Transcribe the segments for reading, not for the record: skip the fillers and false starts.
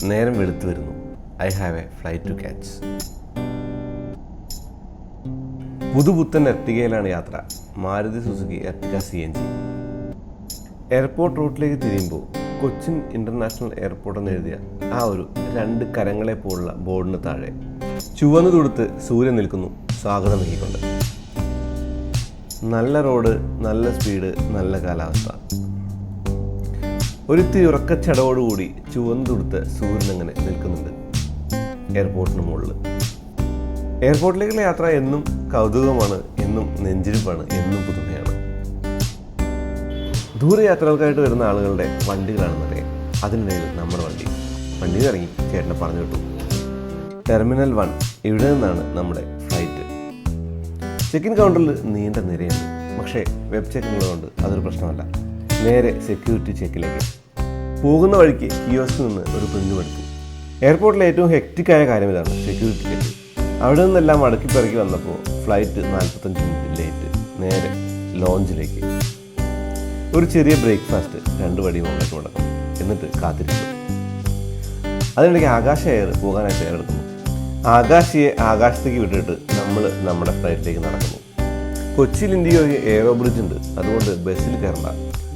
നേരം വെളുത്തു വരുന്നു. I have a flight to catch. പുതുപുത്തൻ എർട്ടിഗയിലാണ് യാത്ര. Maruti Suzuki Ertiga CNG. Airport റൂട്ടിലേക്ക് തിരിയുമ്പോൾ കൊച്ചിൻ ഇൻ്റർനാഷണൽ എയർപോർട്ട് എന്ന് എഴുതിയ ആ ഒരു 2 കരങ്ങളെ പോലുള്ള ബോർഡിന് താഴെ ചുവന്നു തുടുത്ത് സൂര്യൻ നിൽക്കുന്നു സ്വാഗതം നൽകിക്കൊണ്ട്. നല്ല റോഡ്, നല്ല സ്പീഡ്, നല്ല കാലാവസ്ഥ. ഒരിത്തിരി ഉറക്കച്ചടവോടുകൂടി ചുവന്നു തുടുത്ത് സൂര്യൻ അങ്ങനെ നിൽക്കുന്നുണ്ട് എയർപോർട്ടിന് മുകളിൽ. എയർപോർട്ടിലേക്കുള്ള യാത്ര എന്നും കൗതുകമാണ്, എന്നും നെഞ്ചിരിപ്പാണ്, എന്നും പുതുമയാണ്. ദൂരയാത്രകൾക്കായിട്ട് വരുന്ന ആളുകളുടെ വണ്ടികളാണെന്നറിയാം. അതിനിടയിൽ നമ്മുടെ വണ്ടിയിൽ ഇറങ്ങി ചേട്ടനെ പറഞ്ഞു വിട്ടു. ടെർമിനൽ 1 ഇവിടെ നിന്നാണ് നമ്മുടെ ഫ്ലൈറ്റ്. ചെക്കിൻ കൗണ്ടറിൽ നീണ്ട നിരയുണ്ട്. പക്ഷേ വെബ് ചെക്കിങ്ങുള്ളതുകൊണ്ട് അതൊരു പ്രശ്നമല്ല. നേരെ സെക്യൂരിറ്റി ചെക്കിലേക്ക് പോകുന്ന വഴിക്ക് കിയോസ്കിൽ നിന്ന് ഒരു പ്രിൻ്റ് എടുത്തു. എയർപോർട്ടിലെ ഏറ്റവും ഹെക്റ്റിക്കായ കാര്യം ഇതാണ്, സെക്യൂരിറ്റി ചെക്ക്. അവിടെ നിന്നെല്ലാം മടക്കിപ്പിറക്കി വന്നപ്പോൾ ഫ്ലൈറ്റ് 45 മിനിറ്റ് ലേറ്റ്. നേരെ ലോഞ്ചിലേക്ക്. ഒരു ചെറിയ ബ്രേക്ക്ഫാസ്റ്റ്, 2 വടി മുകളിലേക്ക് മുടക്കും. എന്നിട്ട് കാത്തിരിക്കും. അതിനിടയ്ക്ക് ആകാശ എയർ പോകാനായിട്ട് എയറെടുക്കുന്നു. ആകാശിയെ ആകാശത്തേക്ക് വിട്ടിട്ട് നമ്മൾ നമ്മുടെ ഫ്ലൈറ്റിലേക്ക് നടക്കുന്നു. കൊച്ചിയിൽ ഇന്ത്യക്ക് എയറോ ബ്രിഡ്ജ് ഉണ്ട്, അതുകൊണ്ട് ബസ്സിൽ കയറണ്ട.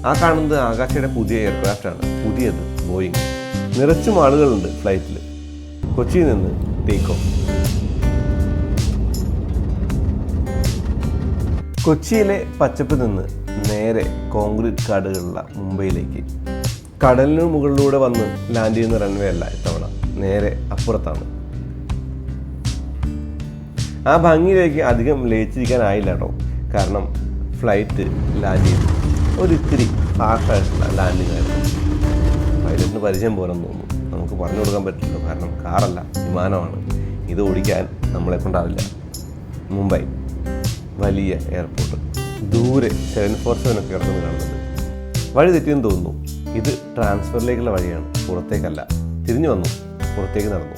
ആ കാണുന്നത് ആകാശയുടെ പുതിയ എയർക്രാഫ്റ്റാണ്, പുതിയത് ബോയിങ്. നിറച്ചും ആളുകളുണ്ട് ഫ്ലൈറ്റിൽ. കൊച്ചിയിൽ നിന്ന് ടേക്ക് ഓഫ്. കൊച്ചിയിലെ പച്ചപ്പിൽ നിന്ന് നേരെ കോൺക്രീറ്റ് കാടുകളുള്ള മുംബൈയിലേക്ക്. കടലിന് മുകളിലൂടെ വന്ന് ലാൻഡ് ചെയ്യുന്ന റൺവേ അല്ല ഇത്തവണ, നേരെ അപ്പുറത്താണ്. ആ ഭംഗിയിലേക്ക് അധികം ലയിച്ചിരിക്കാനായില്ല കേട്ടോ. കാരണം ഫ്ലൈറ്റ് ലാൻഡ് ചെയ്തു. ഒരിത്തിരി ഹാർഷായിട്ടുള്ള ലാൻഡിങ് ആയിരുന്നു. പൈലറ്റിന് പരിചയം പോലെന്ന് തോന്നുന്നു. നമുക്ക് പറഞ്ഞു കൊടുക്കാൻ പറ്റില്ലല്ലോ, കാരണം കാറല്ല, വിമാനമാണ്. ഇത് ഓടിക്കാൻ നമ്മളെ കൊണ്ടാവില്ല. മുംബൈ വലിയ എയർപോർട്ട്. ദൂരെ 747 ഒക്കെ കിടക്കുന്നത് കാണുന്നുണ്ട്. വഴി തെറ്റിയെന്ന് തോന്നുന്നു. ഇത് ട്രാൻസ്ഫറിലേക്കുള്ള വഴിയാണ്, പുറത്തേക്കല്ല. തിരിഞ്ഞു വന്നു, പുറത്തേക്ക് നടന്നു.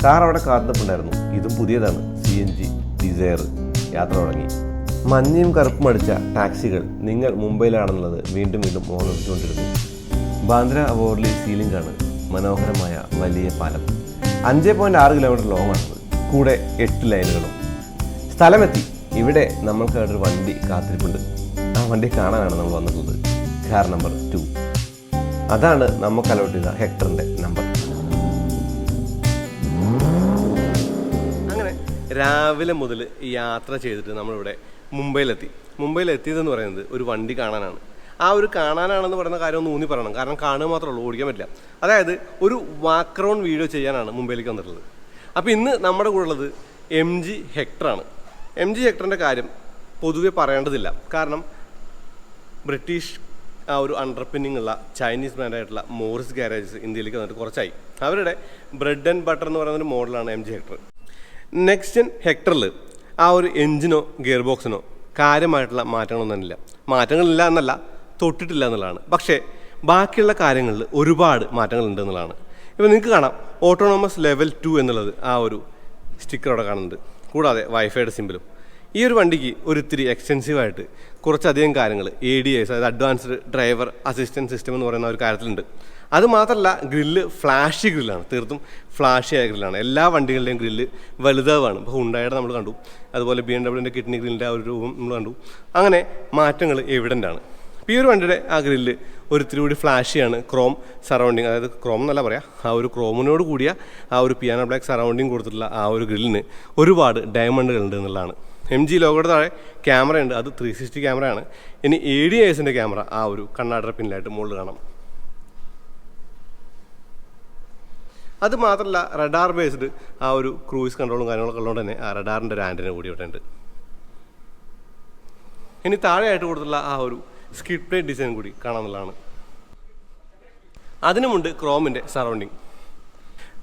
കാർ അവിടെ കാത്തിട്ടുണ്ടായിരുന്നു. ഇതും പുതിയതാണ്, CNG ഡിസയർ. യാത്ര തുടങ്ങി. മഞ്ഞയും കറുപ്പും അടിച്ച ടാക്സികൾ നിങ്ങൾ മുംബൈയിലാണെന്നുള്ളത് വീണ്ടും ഓർമ്മിച്ചുകൊണ്ടിരുന്നു. ബാന്ദ്ര വോർലി സീലിംഗ് ആണ് മനോഹരമായ വലിയ പാലം. 5.6 കിലോമീറ്റർ ലോങ് ആണത്. കൂടെ 8 ലൈനുകളും. സ്ഥലമെത്തി. ഇവിടെ നമ്മൾക്കായിട്ടൊരു വണ്ടി കാത്തിരിപ്പുണ്ട്. ആ വണ്ടി കാണാനാണ് നമ്മൾ വന്നിട്ടുള്ളത്. Car number 2. അതാണ് നമുക്ക് അലോട്ട് ചെയ്ത ഹെക്ടറിൻ്റെ നമ്പർ. അങ്ങനെ രാവിലെ മുതൽ യാത്ര ചെയ്തിട്ട് നമ്മളിവിടെ മുംബൈയിലെത്തിയതെന്ന് പറയുന്നത് ഒരു വണ്ടി കാണാനാണ്. ആ ഒരു കാണാനാണെന്ന് പറയുന്ന കാര്യം ഒന്ന് ഊന്നി പറയണം, കാരണം കാണുക മാത്രമേ ഉള്ളൂ, ഓടിക്കാൻ പറ്റില്ല. അതായത് ഒരു വാക്ക് റൗണ്ട് വീഡിയോ ചെയ്യാനാണ് മുംബൈയിലേക്ക് വന്നിട്ടുള്ളത്. അപ്പോൾ ഇന്ന് നമ്മുടെ കൂടെ ഉള്ളത് MG ഹെക്ടറാണ്. MG ഹെക്ടറിൻ്റെ കാര്യം പൊതുവെ പറയേണ്ടതില്ല, കാരണം ബ്രിട്ടീഷ് ആ ഒരു അണ്ടർപിന്നിങ് ഉള്ള ചൈനീസ് ബ്രാൻഡായിട്ടുള്ള മോറിസ് ഗാരേജസ് ഇന്ത്യയിലേക്ക് വന്നിട്ട് കുറച്ചായി. അവരുടെ ബ്രെഡ് ആൻഡ് ബട്ടർ എന്ന് പറയുന്നൊരു മോഡലാണ് MG ഹെക്ടർ. NextGen ഹെക്ടറിൽ ആ ഒരു എഞ്ചിനോ ഗിയർബോക്സിനോ കാര്യമായിട്ടുള്ള മാറ്റങ്ങളൊന്നുമില്ല. മാറ്റങ്ങളില്ല എന്നല്ല, തൊട്ടിട്ടില്ല എന്നുള്ളതാണ്. പക്ഷേ ബാക്കിയുള്ള കാര്യങ്ങളിൽ ഒരുപാട് മാറ്റങ്ങളുണ്ട് എന്നുള്ളതാണ്. ഇപ്പോൾ നിങ്ങൾക്ക് കാണാം ഓട്ടോണോമസ് ലെവൽ 2 എന്നുള്ളത് ആ ഒരു സ്റ്റിക്കർ അവിടെ കാണുന്നുണ്ട്. കൂടാതെ വൈഫൈയുടെ സിമ്പിളും. ഈ ഒരു വണ്ടിക്ക് ഒരിത്തിരി എക്സ്റ്റെൻസീവായിട്ട് കുറച്ചധികം കാര്യങ്ങൾ ADAS, അതായത് അഡ്വാൻസ്ഡ് ഡ്രൈവർ അസിസ്റ്റൻറ്റ് സിസ്റ്റം എന്ന് പറയുന്ന ഒരു കാര്യത്തിലുണ്ട്. അത് മാത്രമല്ല, ഗ്രില്ല് ഫ്ലാഷി ഗ്രില്ലാണ്, തീർത്തും ഫ്ലാഷി ആയ ഗ്രില്ലാണ്. എല്ലാ വണ്ടികളുടെയും ഗ്രില്ല് വലുതാവാണ്. ഇപ്പോൾ ഹുണ്ടായുടെ നമ്മൾ കണ്ടു, അതുപോലെ BMW കിഡ്നി ഗ്രില്ലിൻ്റെ ആ ഒരു രൂപം നമ്മൾ കണ്ടു. അങ്ങനെ മാറ്റങ്ങൾ എവിഡൻ്റ് ആണ്. ഈ ഒരു വണ്ടിയുടെ ആ ഗ്രില്ല് ഒരിത്തിരി കൂടി ഫ്ലാഷിയാണ്. ക്രോം സറൗണ്ടിങ്, അതായത് ക്രോം എന്നല്ല പറയാം, ആ ഒരു ക്രോമിനോട് കൂടിയ ആ ഒരു പിയാനോ ബ്ലാക്ക് സറൗണ്ടിങ് കൊടുത്തിട്ടുള്ള ആ ഒരു ഗ്രില്ലിന് ഒരുപാട് ഡയമണ്ടുകളുണ്ട് എന്നുള്ളതാണ്. MG ലോഗോയുടെ താഴെ ക്യാമറയുണ്ട്, അത് 360 ക്യാമറയാണ്. ഇനി ADASൻ്റെ ക്യാമറ ആ ഒരു കണ്ണാടര പിന്നിലായിട്ട് മുകളിൽ കാണാം. അത് മാത്രമല്ല, റഡാർ ബേസ്ഡ് ആ ഒരു ക്രൂയിസ് കൺട്രോളും കാര്യങ്ങളൊക്കെ ഉള്ളതുകൊണ്ട് തന്നെ ആ റഡാറിൻ്റെ ഒരു ആൻറ്റിന കൂടി ഇവിടെ ഉണ്ട്. ഇനി താഴെയായിട്ട് കൊടുത്തുള്ള ആ ഒരു സ്കിഡ് പ്ലേറ്റ് ഡിസൈൻ കൂടി കാണാമെന്നുള്ളതാണ്. അതിനുമുണ്ട് ക്രോമിൻ്റെ സറൗണ്ടിങ്.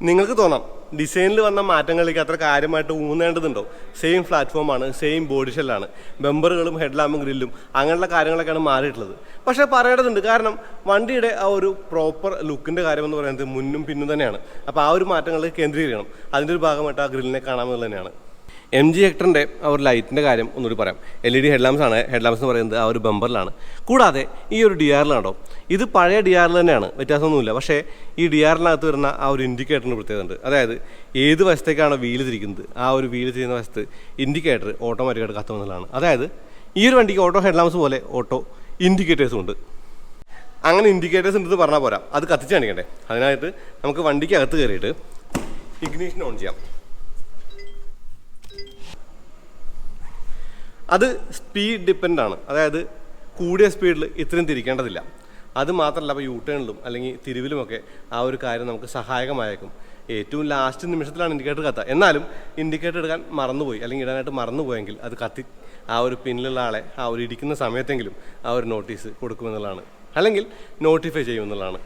നിങ്ങൾക്ക് തോന്നാം ഡിസൈനിൽ വന്ന മാറ്റങ്ങളിലേക്ക് അത്ര കാര്യമായിട്ട് ഊന്നേണ്ടതുണ്ടോ? സെയിം പ്ലാറ്റ്ഫോമാണ്, സെയിം ബോഡി ഷെല്ലാണ്, ബമ്പറുകളും ഹെഡ്ലാമ്പും ഗ്രില്ലും അങ്ങനെയുള്ള കാര്യങ്ങളൊക്കെയാണ് മാറിയിട്ടുള്ളത്. പക്ഷേ പറയേണ്ടതുണ്ട്, കാരണം വണ്ടിയുടെ ആ ഒരു പ്രോപ്പർ ലുക്കിൻ്റെ കാര്യമെന്ന് പറയുന്നത് മുന്നും പിന്നും തന്നെയാണ്. അപ്പോൾ ആ ഒരു മാറ്റങ്ങൾ കേന്ദ്രീകരിക്കണം. അതിൻ്റെ ഒരു ഭാഗമായിട്ട് ആ ഗ്രില്ലിനെ കാണാമെന്നുള്ളത് തന്നെയാണ്. എം ജി ഹെക്ടറിൻ്റെ ആ ഒരു ലൈറ്റിൻ്റെ കാര്യം ഒന്നുകൂടി പറയാം. LED ഹെഡ്ലാംപ്സ് ആണ്. ഹെഡ്ലാംപ്സ് എന്ന് പറയുന്നത് ആ ഒരു ബമ്പറിലാണ്. കൂടാതെ ഈ ഒരു DRL ഇത് പഴയ DRL തന്നെയാണ്, വ്യത്യാസമൊന്നുമില്ല. പക്ഷേ ഈ DRLിനകത്ത് വരുന്ന ആ ഒരു ഇൻഡിക്കേറ്ററിന് പ്രത്യേകത ഉണ്ട്. അതായത് ഏത് വശത്തേക്കാണ് വീല് തിരിക്കുന്നത് ആ ഒരു വീല് തിരിയുന്ന വശത്ത് ഇൻഡിക്കേറ്റർ ഓട്ടോമാറ്റിക്കായിട്ട് കത്തുമെന്നുള്ളതാണ്. അതായത് ഈ ഒരു വണ്ടിക്ക് ഓട്ടോ ഹെഡ്ലാംപ്സ് പോലെ ഓട്ടോ ഇൻഡിക്കേറ്റേഴ്സും ഉണ്ട്. അങ്ങനെ ഇൻഡിക്കേറ്റേഴ്സ് ഉണ്ടെന്ന് പറഞ്ഞാൽ പോരാ, അത് കത്തിച്ച് കാണിക്കണ്ടേ. അതിനായിട്ട് നമുക്ക് വണ്ടിക്ക് അകത്ത് കയറിയിട്ട് ഇഗ്നീഷൻ ഓൺ ചെയ്യാം. അത് സ്പീഡ് ഡിപ്പെൻഡ് ആണ്. അതായത് കൂടിയ സ്പീഡിൽ ഇത്രയും തിരിക്കേണ്ടതില്ല. അത് മാത്രമല്ല, അപ്പോൾ യൂട്ടേണിലും അല്ലെങ്കിൽ തിരിവിലുമൊക്കെ ആ ഒരു കാര്യം നമുക്ക് സഹായകമായേക്കും. ഏറ്റവും ലാസ്റ്റ് നിമിഷത്തിലാണ് ഇൻഡിക്കേറ്റർ കത്തുക. എന്നാലും ഇൻഡിക്കേറ്റർ എടുക്കാൻ മറന്നുപോയി അല്ലെങ്കിൽ ഇടാനായിട്ട് മറന്നുപോയെങ്കിൽ അത് കത്തി ആ ഒരു പിന്നിലുള്ള ആളെ ആ ഒരു ഇടിക്കുന്ന സമയത്തെങ്കിലും ആ ഒരു നോട്ടീസ് കൊടുക്കുമെന്നുള്ളതാണ്, അല്ലെങ്കിൽ നോട്ടിഫൈ ചെയ്യുമെന്നുള്ളതാണ്.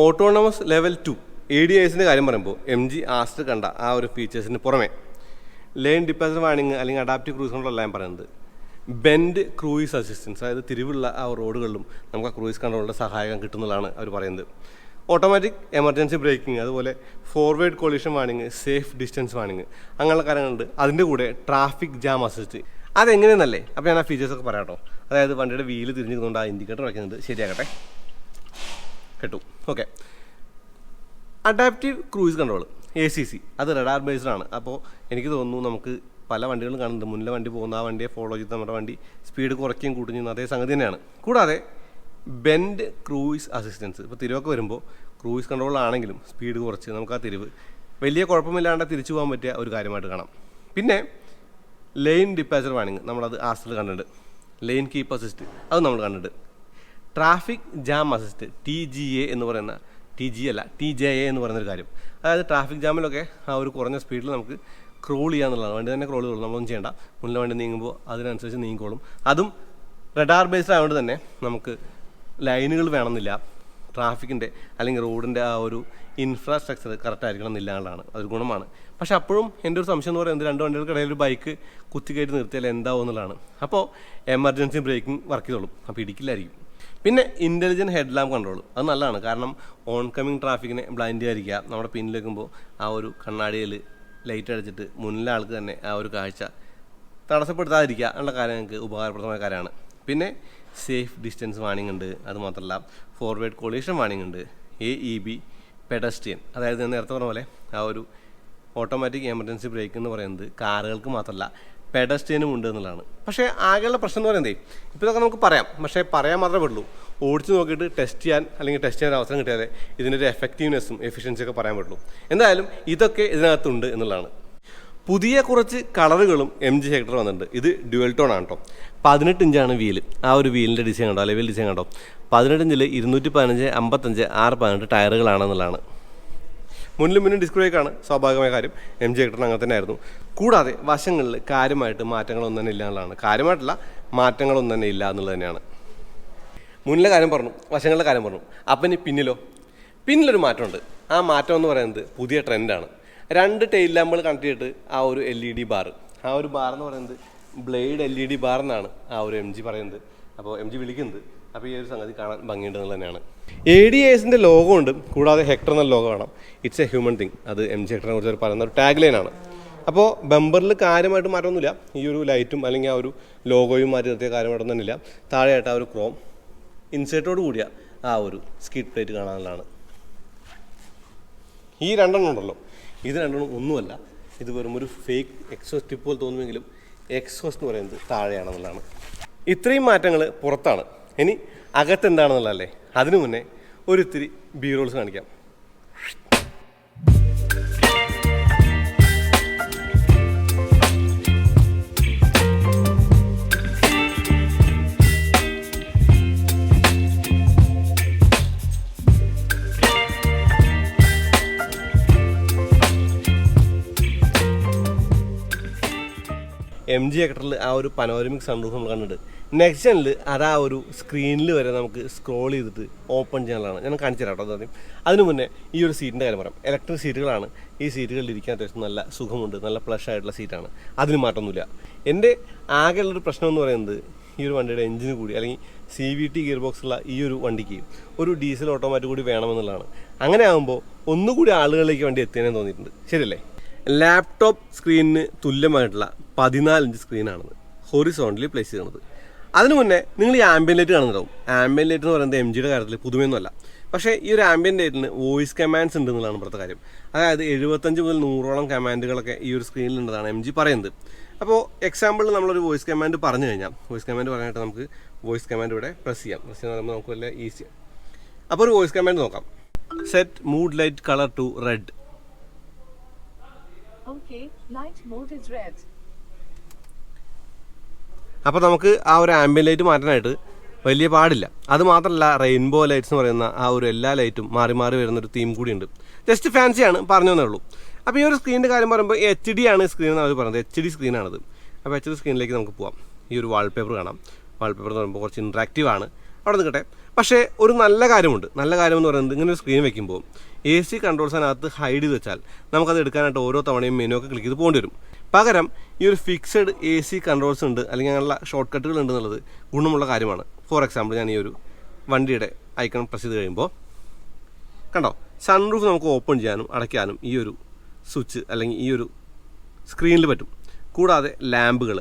ഓട്ടോണമസ് ലെവൽ 2 ADASൻ്റെ കാര്യം പറയുമ്പോൾ MG ആസ്റ്റർ കണ്ട ആ ഒരു ഫീച്ചേഴ്സിന് പുറമെ ലെയിൻ ഡിപ്പാസർ വാണിംഗ് അല്ലെങ്കിൽ അഡാപ്റ്റീവ് ക്രൂസ് കൺട്രോൾ ഞാൻ പറയുന്നത് ബെൻഡ് ക്രൂയിസ് അസിസ്റ്റൻസ്, അതായത് തിരിവുള്ള ആ റോഡുകളിലും നമുക്ക് ആ ക്രൂയിസ് കൺട്രോളിൻ്റെ സഹായം കിട്ടുന്നതാണ് അവർ പറയുന്നത്. ഓട്ടോമാറ്റിക് എമർജൻസി ബ്രേക്കിംഗ്, അതുപോലെ forward collision warning, safe distance warning, അങ്ങനെയുള്ള കാര്യങ്ങളുണ്ട്. അതിൻ്റെ കൂടെ ട്രാഫിക് ജാം അസിസ്റ്റ്. അതെങ്ങനെയെന്നല്ലേ അപ്പോൾ ഞാൻ ആ ഫീച്ചേഴ്സൊക്കെ പറയാം കേട്ടോ. അതായത് വണ്ടിയുടെ വീല് തിരിഞ്ഞുകൊണ്ട് ആ ഇൻഡിക്കേറ്റർ വയ്ക്കുന്നത് ശരിയാകട്ടെ, കേട്ടു. Okay, adaptive cruise control ACC അത് റഡാർ ബേസ്ഡ് ആണ്. അപ്പോൾ എനിക്ക് തോന്നുന്നു നമുക്ക് പല വണ്ടികളും കാണുന്നുണ്ട്, മുന്നിലെ വണ്ടി പോകുന്ന ആ വണ്ടിയെ ഫോളോ ചെയ്ത് നമ്മുടെ വണ്ടി സ്പീഡ് കുറയ്ക്കുകയും കൂട്ടുകയും ചെയ്യുന്ന അതേ സംഗതി തന്നെയാണ്. കൂടാതെ ബെൻഡ് ക്രൂയിസ് അസിസ്റ്റൻസ്, ഇപ്പോൾ തിരിവൊക്കെ വരുമ്പോൾ ക്രൂയിസ് കൺട്രോളാണെങ്കിലും സ്പീഡ് കുറച്ച് നമുക്ക് ആ തിരിവ് വലിയ കുഴപ്പമില്ലാണ്ട് തിരിച്ചു പോകാൻ പറ്റിയ ഒരു കാര്യമായിട്ട് കാണാം. പിന്നെ ലെയിൻ ഡിപ്പാച്ചർ വാണിംഗ് നമ്മളത് ആസ്റ്ററിൽ കണ്ടിട്ടുണ്ട്. ലെയിൻ കീപ്പ് അസിസ്റ്റ് അത് നമ്മൾ കണ്ടിട്ടുണ്ട്. ട്രാഫിക് ജാം അസിസ്റ്റ് TGA എന്ന് പറയുന്ന, TJA എന്ന് പറയുന്നൊരു കാര്യം. അതായത് ട്രാഫിക് ജാമിലൊക്കെ ആ ഒരു കുറഞ്ഞ സ്പീഡിൽ നമുക്ക് ക്രോൾ ചെയ്യാന്നുള്ളതാണ്. വണ്ടി തന്നെ ക്രോൾ ചെയ്യുള്ളൂ, നമ്മളൊന്നും ചെയ്യേണ്ട. മുന്നിലെ വണ്ടി നീങ്ങുമ്പോൾ അതിനനുസരിച്ച് നീങ്ങിക്കോളും. അതും റഡാർ ബേസ്ഡ് ആയതുകൊണ്ട് തന്നെ നമുക്ക് ലൈനുകൾ വേണമെന്നില്ല. ട്രാഫിക്കിൻ്റെ അല്ലെങ്കിൽ റോഡിൻ്റെ ആ ഒരു ഇൻഫ്രാസ്ട്രക്ചർ കറക്റ്റ് ആയിരിക്കണം എന്നില്ലാണ്ടാണ്, അതൊരു ഗുണമാണ്. പക്ഷേ അപ്പോഴും എൻ്റെ ഒരു സംശയം എന്ന് പറയുന്നത് രണ്ട് വണ്ടികൾക്കിടയിൽ ഒരു ബൈക്ക് കുത്തിക്കയറ്റി നിർത്തിയാൽ എന്താവും എന്നുള്ളതാണ്. അപ്പോൾ എമർജൻസി ബ്രേക്കിംഗ് വർക്ക് ചെയ്തോളും, അപ്പോൾ ഇടിക്കില്ലായിരിക്കും. പിന്നെ ഇൻ്റലിജൻറ്റ് ഹെഡ് ലാമ്പ് കൺട്രോൾ അത് നല്ലതാണ്. കാരണം ഓൺ കമ്മിങ് ട്രാഫിക്കിനെ ബ്ലൈൻഡ് ചെയ്യാതിരിക്കുക. നമ്മുടെ പിന്നിൽ വെക്കുമ്പോൾ ആ ഒരു കണ്ണാടിയിൽ ലൈറ്റ് അടിച്ചിട്ട് മുന്നിലെ ആൾക്ക് തന്നെ ആ ഒരു കാഴ്ച തടസ്സപ്പെടുത്താതിരിക്കുക എന്നുള്ള കാര്യം ഞങ്ങൾക്ക് ഉപകാരപ്രദമായ കാര്യമാണ്. പിന്നെ സേഫ് ഡിസ്റ്റൻസ് വാണിംഗ് ഉണ്ട്. അതുമാത്രമല്ല ഫോർവേഡ് കൊളീഷൻ വാണിംഗ് ഉണ്ട്. AEB പെഡസ്ട്രിയൻ, അതായത് ഞാൻ നേരത്തെ പറഞ്ഞ പോലെ ആ ഒരു ഓട്ടോമാറ്റിക് എമർജൻസി ബ്രേക്ക് എന്ന് പറയുന്നത് കാറുകൾക്ക് മാത്രമല്ല പെഡസ്ട്രിയനും ഉണ്ട് എന്നുള്ളതാണ്. പക്ഷേ ആകെയുള്ള പ്രശ്നം എന്ന് പറയുന്നത് ഇപ്പോൾ ഇതൊക്കെ നമുക്ക് പറയാം, പക്ഷേ പറയാൻ മാത്രമേ പറ്റുള്ളൂ. ഓടിച്ച് നോക്കിയിട്ട് ടെസ്റ്റ് ചെയ്യാൻ അല്ലെങ്കിൽ ടെസ്റ്റ് ചെയ്യാൻ അവസരം കിട്ടിയാലേ ഇതിൻ്റെ ഒരു എഫക്റ്റീവ്നെസ്സും എഫിഷ്യൻസിയൊക്കെ പറയാൻ പറ്റുള്ളൂ. എന്തായാലും ഇതൊക്കെ ഇതിനകത്തുണ്ട് എന്നുള്ളതാണ്. പുതിയ കുറച്ച് കളറുകളും MG ഹെക്ടർ വന്നിട്ടുണ്ട്. ഇത് ഡ്യുവൽ ടോൺ ആണ് കേട്ടോ. 18 ഇഞ്ചാണ് വീല്. ആ ഒരു വീലിൻ്റെ ഡിസൈൻ കണ്ടോ, ലെവൽ ഡിസൈൻ കണ്ടോ. 18 ഇഞ്ചിൽ 215, 55, 618 ടയറുകളാണെന്നുള്ളതാണ്. മുന്നിൽ ഡിസ്ക് ബ്രേക്കാണ്, സ്വാഭാവികമായ കാര്യം. MG ഹെക്ടറിന് അങ്ങനെ തന്നെ ആയിരുന്നു. കൂടാതെ വശങ്ങളിൽ കാര്യമായിട്ട് മാറ്റങ്ങളൊന്നും തന്നെ ഇല്ല എന്നുള്ളതാണ്. കാര്യമായിട്ടുള്ള മാറ്റങ്ങളൊന്നും തന്നെ ഇല്ല എന്നുള്ളത് തന്നെയാണ്. മുന്നിലെ കാര്യം പറഞ്ഞു, വശങ്ങളുടെ കാര്യം പറഞ്ഞു. അപ്പം ഇനി പിന്നിലൊരു മാറ്റമുണ്ട്. ആ മാറ്റം എന്ന് പറയുന്നത് പുതിയ ട്രെൻഡാണ്. 2 ടെയിൽ ലാമ്പുകൾ കണക്ട് ചെയ്തിട്ട് ആ ഒരു LED ബാർ, ആ ഒരു ബാർ എന്ന് പറയുന്നത് ബ്ലേഡ് LED ബാർ എന്നാണ് ആ ഒരു MG പറയുന്നത്. അപ്പോൾ MG വിളിക്കുന്നത്. അപ്പോൾ ഈ ഒരു സംഗതി കാണാൻ ഭംഗിയുണ്ട് എന്നുള്ളത് തന്നെയാണ്. ADASൻ്റെ ലോഗോ ഉണ്ട്. കൂടാതെ ഹെക്ടർ എന്ന ലോഗോ കാണാം. It's A human thing. അത് MG ഹെക്ടറിനെ കുറിച്ച് പറയുന്ന ഒരു ടാഗ് ലൈനാണ്. അപ്പോൾ ബമ്പറിൽ കാര്യമായിട്ട് മാറ്റമൊന്നുമില്ല. ഈ ഒരു ലൈറ്റും അല്ലെങ്കിൽ ആ ഒരു ലോഗോയും മാറ്റി നിർത്തിയ കാര്യമായിട്ടൊന്നും തന്നെയില്ല. താഴെയായിട്ട് ആ ഒരു ക്രോം ഇൻസേർട്ടോട് കൂടിയ ആ ഒരു സ്കിഡ് പ്ലേറ്റ് കാണാനുള്ളതാണ്. ഈ രണ്ടെണ്ണം ഉണ്ടല്ലോ, ഇത് രണ്ടെണ്ണം ഒന്നുമല്ല. ഇത് വെറും ഒരു ഫേക്ക് എക്സോസ്റ്റ് ടിപ്പ് പോലെ തോന്നുമെങ്കിലും എക്സോസ്റ്റ് എന്ന് പറയുന്നത് താഴെയാണെന്നുള്ളതാണ്. ഇത്രയും മാറ്റങ്ങൾ പുറത്താണ്. ഇനി അകത്തെന്താണെന്നുള്ളതല്ലേ. അതിനു മുന്നേ ഒരിത്തിരി ബി-റോൾസ് കാണിക്കാം. MG ഹെക്ടറിൽ ആ ഒരു പനോരമിക് സൺറൂഫ് നമ്മൾ കണ്ടിട്ട് NextGenൽ അത് ആ ഒരു സ്ക്രീനിൽ വരെ നമുക്ക് സ്ക്രോൾ ചെയ്തിട്ട് ഓപ്പൺ ചെയ്യാനുള്ളതാണ്. ഞാൻ കാണിച്ചു തരാം കേട്ടോ ആദ്യം. അതിനു മുന്നേ ഈ ഒരു സീറ്റിൻ്റെ കാര്യം പറയാം. ഇലക്ട്രിക് സീറ്റുകളാണ്. ഈ സീറ്റുകളിൽ ഇരിക്കാൻ അത്യാവശ്യം നല്ല സുഖമുണ്ട്, നല്ല പ്ലഷ് ആയിട്ടുള്ള സീറ്റാണ്. അതിന് മാറ്റമൊന്നുമില്ല. എൻ്റെ ആകെയുള്ളൊരു പ്രശ്നം എന്ന് പറയുന്നത് ഈ ഒരു വണ്ടിയുടെ എഞ്ചിന് കൂടി അല്ലെങ്കിൽ CVT ഗിയർബോക്സുള്ള ഈ ഒരു വണ്ടിക്ക് ഒരു ഡീസൽ ഓട്ടോമാറ്റിക് കൂടി വേണമെന്നുള്ളതാണ്. അങ്ങനെ ആകുമ്പോൾ ഒന്നുകൂടി ആളുകളിലേക്ക് വണ്ടി എത്തിയതിനെ തോന്നിയിട്ടുണ്ട്. ശരിയല്ലേ? ലാപ്ടോപ്പ് സ്ക്രീനിന് തുല്യമായിട്ടുള്ള 14 ഇഞ്ച് സ്ക്രീനാണെന്ന് ഹൊറിസോണ്ടലി പ്ലേസ് ചെയ്യുന്നത്. അതിനു മുന്നേ നിങ്ങൾ ഈ ആംബിയൻ ലൈറ്റ് കാണുന്നുണ്ടാവും. ആംബിയൻ ലൈറ്റ് എന്ന് പറയുന്നത് MGയുടെ കാര്യത്തിൽ പുതുമയൊന്നുമല്ല. പക്ഷേ ഈ ഒരു ആംബിയൻ ലൈറ്റിന് വോയിസ് കമാൻഡ്സ് ഉണ്ട് എന്നുള്ളതാണ് ഇവിടുത്തെ കാര്യം. അതായത് 75 മുതൽ 100ഓളം കമാൻഡുകളൊക്കെ ഈ ഒരു സ്ക്രീനിലുണ്ടെന്നാണ് MG പറയുന്നത്. അപ്പോൾ എക്സാമ്പിൾ നമ്മളൊരു വോയിസ് കമാൻഡ് പറഞ്ഞു കഴിഞ്ഞാൽ വോയിസ് കമാൻഡ് പറയാനായിട്ട് നമുക്ക് വോയിസ് കമാൻഡ് ഇവിടെ പ്രസ് ചെയ്യാം. പ്രസ് ചെയ്യാൻ പറയുമ്പോൾ നമുക്ക് വല്ല ഈസിയാണ്. അപ്പോൾ ഒരു വോയിസ് കമാൻഡ് നോക്കാം. Set mood light colour to red. അപ്പോൾ നമുക്ക് ആ ഒരു ആംബിയൻ ലൈറ്റ് മാറ്റാനായിട്ട് വലിയ പാടില്ല. അത് മാത്രമല്ല റെയിൻബോ ലൈറ്റ്സ് എന്ന് പറയുന്ന ആ ഒരു എല്ലാ ലൈറ്റും മാറി മാറി വരുന്നൊരു തീം കൂടിയുണ്ട്. ജസ്റ്റ് ഫാൻസിയാണ് പറഞ്ഞു തന്നേ ഉള്ളൂ. അപ്പോൾ ഈ ഒരു സ്ക്രീനിൻ്റെ കാര്യം പറയുമ്പോൾ HD ആണ് സ്ക്രീൻ എന്ന് അവർ പറയുന്നത്. HD സ്ക്രീനാണിത്. അപ്പോൾ HD സ്ക്രീനിലേക്ക് നമുക്ക് പോവാം. ഈ ഒരു വാൾപേപ്പർ കാണാം. വാൾപേപ്പർ എന്ന് പറയുമ്പോൾ കുറച്ച് ഇൻട്രാക്റ്റീവ് ആണ്. അവിടെ നിൽക്കട്ടെ. പക്ഷേ ഒരു നല്ല കാര്യമുണ്ട്. നല്ല കാര്യം എന്ന് പറയുന്നത് ഇങ്ങനെ ഒരു സ്ക്രീൻ വെക്കുമ്പോൾ AC കൺട്രോൾസിനകത്ത് ഹൈഡ് ചെയ്ത് വെച്ചാൽ നമുക്കത് എടുക്കാനായിട്ട് ഓരോ തവണയും മെനു ഒക്കെ ക്ലിക്ക് ചെയ്ത് പോകേണ്ടി വരും. പകരം ഈ ഒരു ഫിക്സഡ് AC കൺട്രോൾസ് ഉണ്ട്, അല്ലെങ്കിൽ അങ്ങനെയുള്ള ഷോർട്ട് കട്ടുകൾ ഉണ്ട് എന്നുള്ളത് ഗുണമുള്ള കാര്യമാണ്. ഫോർ എക്സാമ്പിൾ ഞാൻ ഈ ഒരു വണ്ടിയുടെ ഐക്കൺ പ്രസ് ചെയ്ത് കഴിയുമ്പോൾ കണ്ടോ, സൺറൂഫ് നമുക്ക് ഓപ്പൺ ചെയ്യാനും അടയ്ക്കാനും ഈ ഒരു സ്വിച്ച് അല്ലെങ്കിൽ ഈ ഒരു സ്ക്രീനിൽ പറ്റും. കൂടാതെ ലാമ്പുകൾ,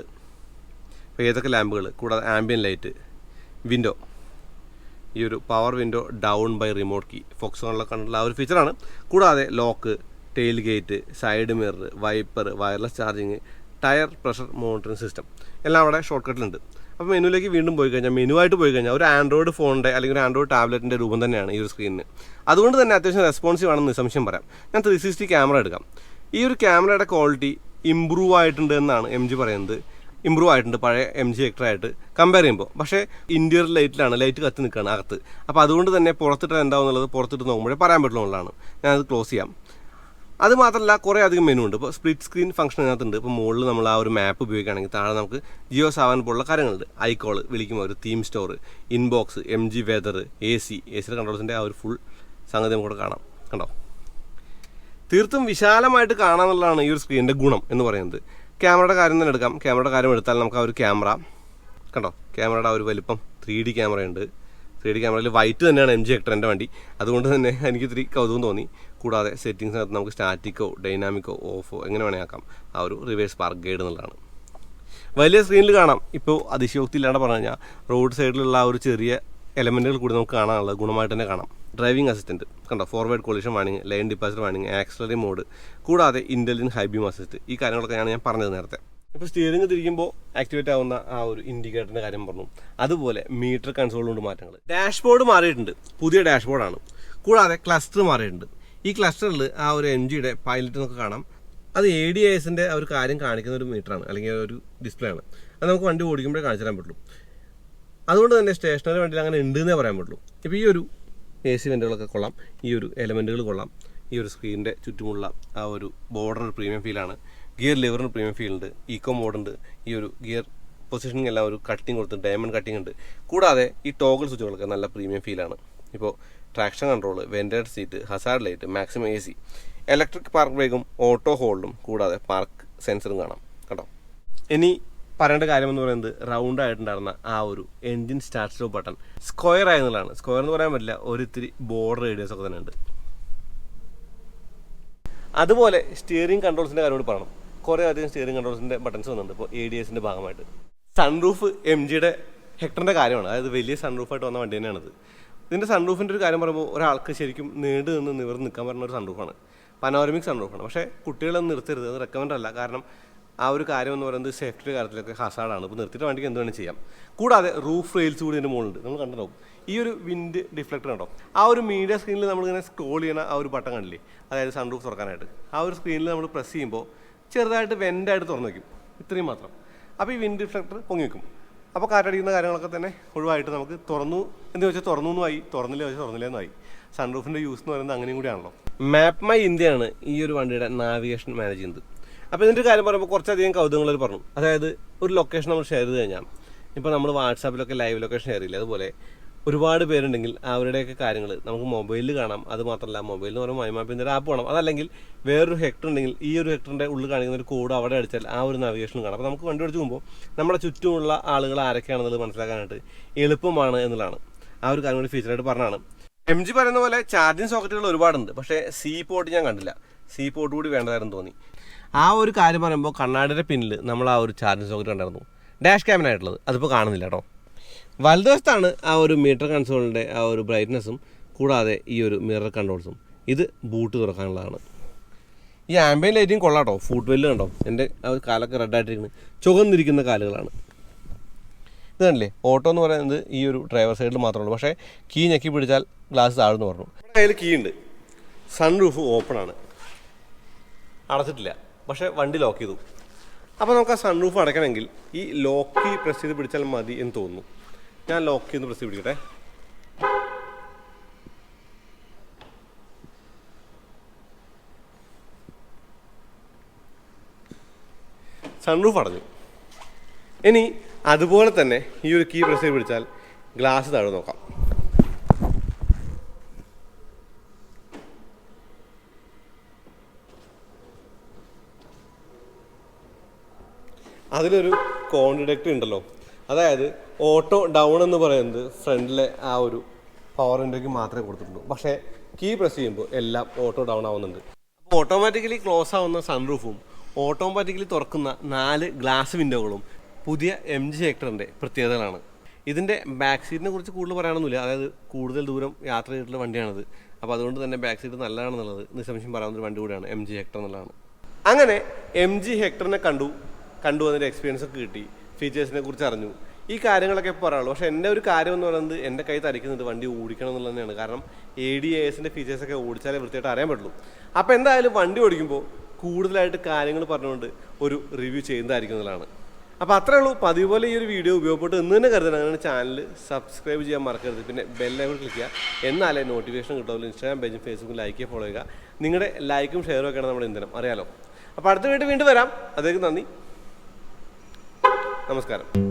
ഇപ്പോൾ ഏതൊക്കെ ലാമ്പുകൾ, കൂടാതെ ആംബിയൻ ലൈറ്റ്, വിൻഡോ, ഈ ഒരു power window down by remote key, ഫോക്സോണിലൊക്കെ കണ്ടുള്ള ആ ഒരു ഫീച്ചറാണ്. കൂടാതെ lock, tailgate, side mirror, wiper, wireless charging, tyre pressure monitoring system എല്ലാം അവിടെ ഷോർട്ട് കട്ടിലുണ്ട്. അപ്പോൾ മെനുവിലേക്ക് വീണ്ടും പോയി കഴിഞ്ഞാൽ, മെനുവായിട്ട് പോയി കഴിഞ്ഞാൽ ഒരു ആൻഡ്രോയിഡ് ഫോണിൻ്റെ അല്ലെങ്കിൽ ഒരു ആൻഡ്രോയിഡ് ടാബ്ലറ്റിൻ്റെ രൂപം തന്നെയാണ് ഈ ഒരു സ്ക്രീനിന്. അതുകൊണ്ട് തന്നെ അത്യാവശ്യം റെസ്പോൺസീവ് ആണെന്ന് നിസ്സംശയം പറയാം. ഞാൻ 360 ക്യാമറ എടുക്കാം. ഈ ഒരു ക്യാമറയുടെ ക്വാളിറ്റി ഇമ്പ്രൂവ് ആയിട്ടുണ്ട് എന്നാണ് MG പറയുന്നത്. ഇമ്പ്രൂവ് ആയിട്ടുണ്ട് പഴയ MG Hector ആയിട്ട് കമ്പയർ ചെയ്യുമ്പോൾ. പക്ഷേ ഇൻറ്റീരിയർ ലൈറ്റിലാണ്, ലൈറ്റ് കത്തി നിൽക്കുകയാണ് അകത്ത്. അപ്പോൾ അതുകൊണ്ട് തന്നെ പുറത്തിട്ട് എന്താവുന്നുള്ളത് പുറത്തിട്ട് നോക്കുമ്പോഴേ പറയാൻ പറ്റുള്ളൂ എന്നുള്ളതാണ്. ഞാനത് ക്ലോസ് ചെയ്യാം. അത് മാത്രമല്ല കുറേ അധികം മെനു ഉണ്ട്. ഇപ്പോൾ സ്പ്ലിറ്റ് സ്ക്രീൻ ഫംഗ്ഷൻ ഇതിനകത്തുണ്ട്. ഇപ്പോൾ മുകളിൽ നമ്മൾ ആ ഒരു മാപ്പ് ഉപയോഗിക്കുകയാണെങ്കിൽ താഴെ നമുക്ക് ജിയോ സാവൻ പോലുള്ള കാര്യങ്ങളുണ്ട്. ഐക്കോൾ വിളിക്കുമ്പോൾ ഒരു theme store, inbox, MG weather, ACയുടെ കൺട്രോൾസിൻ്റെ ആ ഒരു ഫുൾ സംഗതി നമുക്ക് കാണാം. കണ്ടോ, തീർത്തും വിശാലമായിട്ട് കാണാമെന്നുള്ളതാണ് ഈ ഒരു സ്ക്രീനിൻ്റെ ഗുണം എന്ന് പറയുന്നത്. ക്യാമറയുടെ കാര്യം തന്നെ എടുക്കാം. ക്യാമറയുടെ കാര്യം എടുത്താൽ നമുക്ക് ആ ഒരു ക്യാമറ കണ്ടോ, ക്യാമറയുടെ ആ ഒരു വലിപ്പം 3D ക്യാമറയുണ്ട്. 3D ക്യാമറയിൽ വൈറ്റ് തന്നെയാണ് MG Hectorൻ്റെ വണ്ടി. അതുകൊണ്ട് തന്നെ എനിക്ക് ഇത്തിരി കൗതുകം തോന്നി. കൂടാതെ സെറ്റിങ്സിനകത്ത് നമുക്ക് സ്റ്റാറ്റിക്കോ ഡൈനാമിക്കോ ഓഫോ എങ്ങനെ വേണേൽ ആക്കാം. ആ ഒരു റിവേഴ്സ് പാർക്ക് ഗൈഡ് എന്നുള്ളതാണ്. വലിയ സ്ക്രീനിൽ കാണാം. ഇപ്പോൾ അതിശയോക്തി ഇല്ലാണ്ട് പറഞ്ഞു കഴിഞ്ഞാൽ റോഡ് സൈഡിലുള്ള ആ ഒരു ചെറിയ എലമെൻറ്റുകൾ കൂടി നമുക്ക് കാണാനുള്ളത് ഗുണമായിട്ട് തന്നെ കാണാം. ഡ്രൈവിംഗ് അസിസ്റ്റൻറ്റ് കണ്ടോ, forward collision warning, lane departure warning, auxiliary mode, കൂടാതെ ഇൻ്റലിജൻറ്റ് ഹൈ ബീം അസിസ്റ്റ്. ഈ കാര്യങ്ങളൊക്കെ ഞാൻ പറഞ്ഞത് നേരത്തെ. ഇപ്പോൾ സ്റ്റിയറിംഗ് തിരിക്കുമ്പോൾ ആക്ടിവേറ്റ് ആവുന്ന ആ ഒരു ഇൻഡിക്കേറ്ററിൻ്റെ കാര്യം പറഞ്ഞു. അതുപോലെ മീറ്റർ കൺസോളുകൊണ്ട് മാറ്റങ്ങൾ. ഡാഷ്ബോർഡ് മാറിയിട്ടുണ്ട്, പുതിയ ഡാഷ്ബോർഡാണ്. കൂടാതെ ക്ലസ്റ്റർ മാറിയിട്ടുണ്ട്. ഈ ക്ലസ്റ്ററിൽ ആ ഒരു MGയുടെ പൈലറ്റ് നമുക്ക് കാണാം. അത് ADASൻ്റെ ആ ഒരു കാര്യം കാണിക്കുന്ന ഒരു മീറ്ററാണ്, അല്ലെങ്കിൽ ഒരു ഡിസ്പ്ലേ ആണ്. അത് നമുക്ക് വണ്ടി ഓടിക്കുമ്പോഴേ കാണിച്ചു തരാൻ പറ്റുള്ളൂ. അതുകൊണ്ട് തന്നെ സ്റ്റേഷനറി വണ്ടിയിൽ അങ്ങനെ ഉണ്ടെന്നേ പറയാൻ പറ്റുള്ളൂ. ഇപ്പോൾ ഈ ഒരു AC വെൻ്റുകളൊക്കെ കൊള്ളാം, ഈ ഒരു എലമെൻറ്റുകൾ കൊള്ളാം. ഈ ഒരു സ്ക്രീനിൻ്റെ ചുറ്റുമുള്ള ആ ഒരു ബോർഡർ പ്രീമിയം ഫീലാണ്. ഗിയർ ലിവറിന് പ്രീമിയം ഫീൽ ഉണ്ട്. ഈക്കോ മോഡുണ്ട്. ഈ ഒരു ഗിയർ പൊസിഷനിങ് എല്ലാം ഒരു കട്ടിങ് കൊടുത്ത് ഡയമണ്ട് കട്ടിങ് ഉണ്ട്. കൂടാതെ ഈ ടോഗിൾ സ്വിച്ചുകളൊക്കെ നല്ല പ്രീമിയം ഫീലാണ്. ഇപ്പോൾ traction control, vented seat, hazard light, maximum AC, electric park ബ്രേക്കും ഓട്ടോ ഹോൾഡും കൂടാതെ പാർക്ക് സെൻസറും കാണാം. കേട്ടോ, ഇനി പറയേണ്ട കാര്യമെന്ന് പറയുന്നത് റൗണ്ട് ആയിട്ടുണ്ടായിരുന്ന ആ ഒരു engine start stop button square ആയെന്നുള്ളതാണ്. സ്ക്വയർ എന്ന് പറയാൻ പറ്റില്ല, ഒരിത്തിരി ബോർഡർ റേഡിയസ് ഒക്കെ തന്നെ ഉണ്ട്. അതുപോലെ സ്റ്റിയറിംഗ് കൺട്രോൾസിൻ്റെ കാര്യം കൂടി പറയണം. കുറേ അധികം സ്റ്റിയറിംഗ് കൺട്രോൾസിൻ്റെ ബട്ടൺസ് വന്നിട്ടുണ്ട് ഇപ്പോൾ ADASൻ്റെ ഭാഗമായിട്ട്. സൺറൂഫ് MGയുടെ ഹെക്ടറിൻ്റെ കാര്യമാണ്. അതായത് വലിയ സൺറൂഫായിട്ട് വന്ന വണ്ടി തന്നെയാണിത്. ഇതിൻ്റെ സൺറൂഫിൻ്റെ ഒരു കാര്യം പറയുമ്പോൾ ഒരാൾക്ക് ശരിക്കും നീണ്ടു നിന്ന് നിവർന്ന് നിൽക്കാൻ പറ്റുന്ന ഒരു സൺറൂഫാണ്. പനോരമിക് സൺറൂഫാണ്. പക്ഷേ കുട്ടികളൊന്നും നിർത്തരുത്, അത് റെക്കമെൻഡ് അല്ല. കാരണം ആ ഒരു കാര്യം എന്ന് പറയുന്നത് സേഫ്റ്റിയുടെ കാര്യത്തിലൊക്കെ ഹസാർഡാണ്. ഇപ്പോൾ നിർത്തിയിട്ട് വണ്ടിക്ക് എന്ത് വേണം ചെയ്യാം. കൂടാതെ റൂഫ് റെയിൽസ് കൂടി ഇതിൻ്റെ മുകളിലുണ്ട്. നമ്മൾ കണ്ടിട്ടുണ്ടാവും ഈ ഒരു വിൻഡ് ഡിഫ്ലക്ടർ ഉണ്ടോ, ആ ഒരു മീഡിയ സ്ക്രീനിൽ നമ്മളിങ്ങനെ സ്ക്രോൾ ചെയ്യണ ആ ഒരു ബട്ടൺ കണ്ടില്ലേ, അതായത് സൺറൂഫ് തുറക്കാനായിട്ട്. ആ ഒരു സ്ക്രീനിൽ നമ്മൾ പ്രസ് ചെയ്യുമ്പോൾ ചെറുതായിട്ട് വെൻ്റായിട്ട് തുറന്നു വയ്ക്കും, ഇത്രയും മാത്രം. അപ്പോൾ ഈ വിൻഡ് ഡിഫ്ലക്ടർ പൊങ്ങി വയ്ക്കും. അപ്പോൾ കാറ്റടിക്കുന്ന കാര്യങ്ങളൊക്കെ തന്നെ ഒഴിവായിട്ട് നമുക്ക് തുറന്നു എന്ന് വെച്ചാൽ തുറന്നു എന്നുമായി, തുറന്നില്ല വെച്ചാൽ തുറന്നില്ലെന്നായി. സൺറൂഫിൻ്റെ യൂസ് എന്ന് പറയുന്നത് അങ്ങനെയും കൂടിയാണല്ലോ. മാപ്പ് മൈ ഇന്ത്യയാണ് ഈ ഒരു വണ്ടിയുടെ നാവിഗേഷൻ മാനേജ് ചെയ്യുന്നത്. അപ്പോൾ ഇതിൻ്റെ കാര്യം പറയുമ്പോൾ കുറച്ചധികം കൗതുകങ്ങൾ പറഞ്ഞു. അതായത് ഒരു ലൊക്കേഷൻ നമ്മൾ ഷെയർ ചെയ്ത് കഴിഞ്ഞാൽ, ഇപ്പോൾ നമ്മൾ വാട്സാപ്പിലൊക്കെ ലൈവ് ലൊക്കേഷൻ ഷെയർ ചെയ്യില്ല, അതുപോലെ ഒരുപാട് പേരുണ്ടെങ്കിൽ അവരുടെയൊക്കെ കാര്യങ്ങൾ നമുക്ക് മൊബൈലിൽ കാണാം. അത് മാത്രമല്ല, മൊബൈലിൽ എന്ന് പറയുമ്പോൾ മൈമാപ്പിൻ്റെ ഒരു ആപ്പ് വേണം. അതല്ലെങ്കിൽ വേറൊരു ഹെക്ടർ ഉണ്ടെങ്കിൽ ഈ ഒരു ഹെക്ടറിൻ്റെ ഉള്ളിൽ കാണിക്കുന്ന ഒരു കോഡ് അവിടെ അടിച്ചാൽ ആ ഒരു നാവിഗേഷനും കാണാം. അപ്പോൾ നമുക്ക് വണ്ടി ഓടിച്ച് പോകുമ്പോൾ നമ്മുടെ ചുറ്റുമുള്ള ആളുകൾ ആരൊക്കെയാണെന്നുള്ളത് മനസ്സിലാക്കാനായിട്ട് എളുപ്പമാണ് എന്നുള്ളതാണ്. ആ ഒരു കാര്യം കൂടി ഫീച്ചറായിട്ട് പറഞ്ഞാണ്. MG പറയുന്ന പോലെ ചാർജിങ് സോക്കറ്റുകൾ ഒരുപാടുണ്ട്. പക്ഷേ C പോർട്ട് ഞാൻ കണ്ടില്ല. C പോർട്ട് കൂടി വേണ്ടതായിരുന്നു തോന്നി. ആ ഒരു കാര്യം പറയുമ്പോൾ കണ്ണാടിയുടെ പിന്നിൽ നമ്മൾ ആ ഒരു ചാർജിങ് സോക്കറ്റ് കണ്ടായിരുന്നു. ഡാഷ് ക്യാമിനായിട്ടുള്ളത് അതിപ്പോൾ കാണുന്നില്ല കേട്ടോ. വലതുവശത്താണ് ആ ഒരു മീറ്റർ കൺസോളിൻ്റെ ആ ഒരു ബ്രൈറ്റ്നസ്സും കൂടാതെ ഈ ഒരു മിറർ കൺട്രോൾസും. ഇത് ബൂട്ട് തുറക്കാനുള്ളതാണ്. ഈ ആംബിയൻ ലൈറ്റിങ് കൊള്ളാട്ടോ. ഫുട് വെല്ല് കണ്ടോ, എൻ്റെ ആ ഒരു കാലൊക്കെ റെഡായിട്ടിരിക്കുന്നത് ചുവന്നിരിക്കുന്ന കാലുകളാണ്. ഇത് കണ്ടില്ലേ, ഓട്ടോ എന്ന് പറയുന്നത് ഈ ഒരു ഡ്രൈവർ സൈഡിൽ മാത്രമേ ഉള്ളൂ. പക്ഷേ കീ ഞെക്കി പിടിച്ചാൽ ഗ്ലാസ് താഴ്ന്നു പറഞ്ഞു. നമ്മുടെ കയ്യിൽ കീ ഉണ്ട്. സൺ റൂഫ് ഓപ്പണാണ്, അടച്ചിട്ടില്ല, പക്ഷേ വണ്ടി ലോക്ക് ചെയ്തു. അപ്പോൾ നമുക്ക് ആ സൺ റൂഫ് അടയ്ക്കണമെങ്കിൽ ഈ ലോക്ക് കീ പ്രസ് ചെയ്ത് പിടിച്ചാൽ മതി എന്ന് തോന്നുന്നു. ഞാൻ ലോക്ക് കീ ഒന്ന് പ്രസ് ചെയ്ത് പിടിക്കട്ടെ. സൺറൂഫ് അടഞ്ഞു. ഇനി അതുപോലെ തന്നെ ഈ ഒരു കീ പ്രസ് ചെയ്ത് പിടിച്ചാൽ ഗ്ലാസ് താഴെ നോക്കാം. അതിലൊരു കോൺഡിഡക്റ്റ് ഉണ്ടല്ലോ, അതായത് ഓട്ടോ ഡൗൺ എന്ന് പറയുന്നത് ഫ്രണ്ടിലെ ആ ഒരു പവർ വിൻഡോയ്ക്ക് മാത്രമേ കൊടുത്തിട്ടുള്ളൂ. പക്ഷേ കീ പ്രസ് ചെയ്യുമ്പോൾ എല്ലാം ഓട്ടോ ഡൗൺ ആവുന്നുണ്ട്. അപ്പോൾ ഓട്ടോമാറ്റിക്കലി ക്ലോസ് ആവുന്ന സൺറൂഫും ഓട്ടോമാറ്റിക്കലി തുറക്കുന്ന 4 ഗ്ലാസ് വിൻഡോകളും പുതിയ MG ഹെക്ടറിൻ്റെ പ്രത്യേകതകളാണ്. ഇതിൻ്റെ ബാക്ക് സീറ്റിനെ കുറിച്ച് കൂടുതൽ പറയാനൊന്നുമില്ല. അതായത് കൂടുതൽ ദൂരം യാത്ര ചെയ്തിട്ടുള്ള വണ്ടിയാണിത്. അപ്പോൾ അതുകൊണ്ട് തന്നെ ബാക്ക് സീറ്റ് നല്ലതാണെന്നുള്ളത് നിസ്സംശയം പറയാവുന്നൊരു വണ്ടി കൂടിയാണ് MG ഹെക്ടർ എന്നുള്ളതാണ്. അങ്ങനെ MG ഹെക്ടറിനെ കണ്ടു അതിൻ്റെ എക്സ്പീരിയൻസ് ഒക്കെ കിട്ടി, ഫീച്ചേഴ്സിനെ കുറിച്ച് അറിഞ്ഞു. ഈ കാര്യങ്ങളൊക്കെ പറയാനുള്ളൂ. പക്ഷേ എൻ്റെ ഒരു കാര്യം എന്ന് പറയുന്നത് എൻ്റെ കൈ തരിക്കുന്നത് വണ്ടി ഓടിക്കണം എന്നുള്ളത് തന്നെയാണ്. കാരണം ADASൻ്റെ ഫീച്ചേഴ്സൊക്കെ ഓടിച്ചാലേ വൃത്തിയായിട്ട് അറിയാൻ പറ്റുള്ളൂ. അപ്പോൾ എന്തായാലും വണ്ടി ഓടിക്കുമ്പോൾ കൂടുതലായിട്ട് കാര്യങ്ങൾ പറഞ്ഞുകൊണ്ട് ഒരു റിവ്യൂ ചെയ്യുന്നതായിരിക്കും എന്നുള്ളതാണ്. അപ്പോൾ അത്രേ ഉള്ളൂ. പതിവ് പോലെ ഈ ഒരു വീഡിയോ ഉപയോഗപ്പെട്ട് എന്ന് തന്നെ കരുതണം. അങ്ങനെ ചാനൽ സബ്സ്ക്രൈബ് ചെയ്യാൻ മറക്കരുത്. പിന്നെ ബെല്ലൈക്കൺ ക്ലിക്ക് ചെയ്യുക, എന്നാലേ നോട്ടിഫിക്കേഷൻ കിട്ടുള്ളൂ. ഇൻസ്റ്റാഗ്രാം പേജും ഫേസ്ബുക്കും ലൈക്ക് ചെയ്യുക, ഫോളോ ചെയ്യുക. നിങ്ങളുടെ ലൈക്കും ഷെയറും ഒക്കെയാണ് നമ്മുടെ ഇന്ധനം, അറിയാലോ. അപ്പോൾ അടുത്ത വീഡിയോ വീണ്ടും വരാം. അതേക്ക് നന്ദി, നമസ്കാരം.